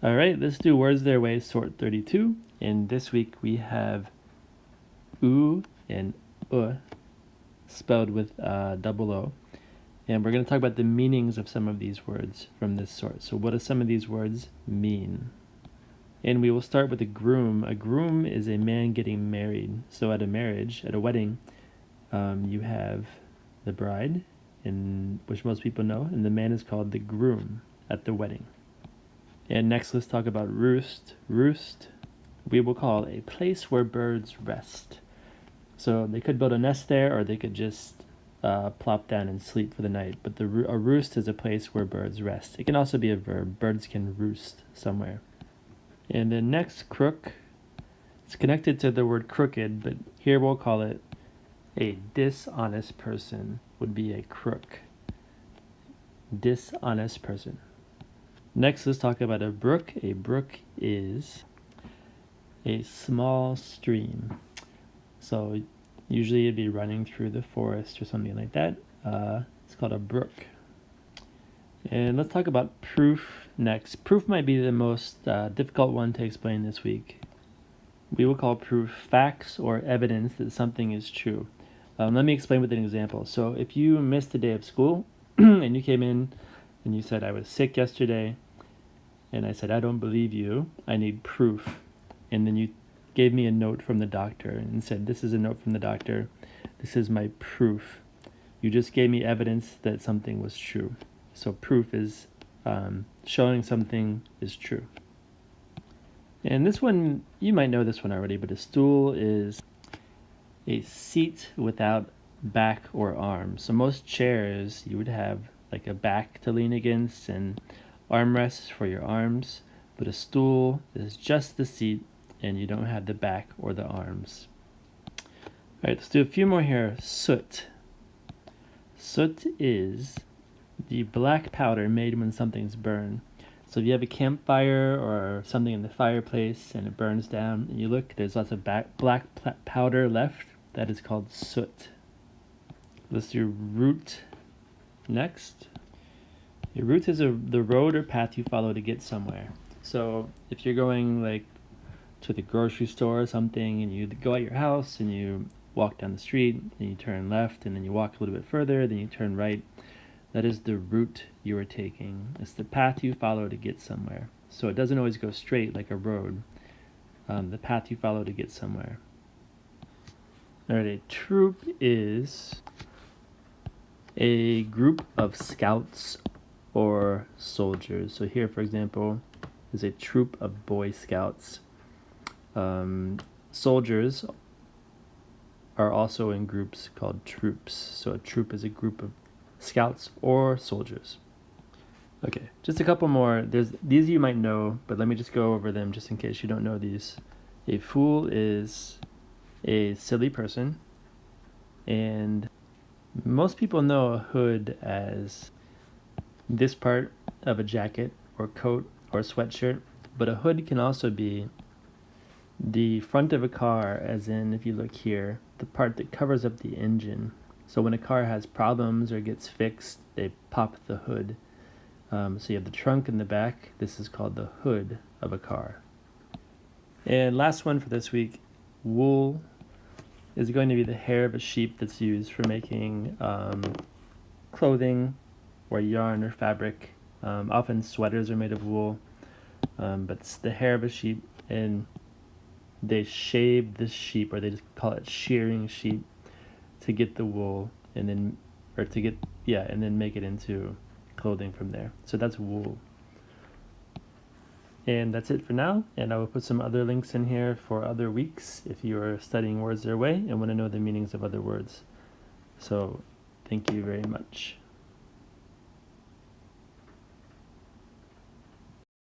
All right, let's do words their way, sort 32. And this week we have oo and spelled with double O. And we're going to talk about the meanings of some of these words from this sort. So what do some of these words mean? And we will start with a groom. A groom is a man getting married. So at a marriage, at a wedding, you have the bride, which most people know, and the man is called the groom at the wedding. And next, let's talk about roost. Roost, we will call a place where birds rest. So they could build a nest there, or they could just plop down and sleep for the night. But a roost is a place where birds rest. It can also be a verb. Birds can roost somewhere. And then next, crook. It's connected to the word crooked, but here we'll call it a dishonest person would be a crook. Dishonest person. Next, let's talk about a brook. A brook is a small stream. So usually it'd be running through the forest or something like that. It's called a brook. And let's talk about proof next. Proof might be the most difficult one to explain this week. We will call proof facts or evidence that something is true. Let me explain with an example. So if you missed a day of school and you came in and you said, I was sick yesterday, and I said, I don't believe you, I need proof. And then you gave me a note from the doctor and said, this is a note from the doctor, this is my proof. You just gave me evidence that something was true. So proof is showing something is true. And this one, you might know this one already, but a stool is a seat without back or arms. So most chairs, you would have like a back to lean against and armrests for your arms, but a stool is just the seat and you don't have the back or the arms. All right, let's do a few more here. Soot. Soot is the black powder made when something's burned. So if you have a campfire or something in the fireplace and it burns down and you look, there's lots of black powder left. That is called soot. Let's do route next. A route is the road or path you follow to get somewhere. So if you're going like to the grocery store or something and you go out your house and you walk down the street and you turn left and then you walk a little bit further, then you turn right, that is the route you are taking. It's the path you follow to get somewhere. So it doesn't always go straight like a road. The path you follow to get somewhere. All right, a troop is a group of scouts or soldiers. So here, for example, is a troop of Boy Scouts. Soldiers are also in groups called troops. So a troop is a group of scouts or soldiers. Okay, just a couple more. These you might know, but let me just go over them just in case you don't know these. A fool is a silly person, and most people know a hood as this part of a jacket or coat or sweatshirt, but a hood can also be the front of a car, as in if you look here, the part that covers up the engine. So when a car has problems or gets fixed, they pop the hood. So you have the trunk in the back. This is called the hood of a car. And last one for this week, wool is going to be the hair of a sheep that's used for making clothing or yarn or fabric. Often sweaters are made of wool, but it's the hair of a sheep, and they shave this sheep, or they just call it shearing sheep, to get the wool and then make it into clothing from there. So that's wool. And that's it for now, and I will put some other links in here for other weeks if you are studying words their way and want to know the meanings of other words. So thank you very much.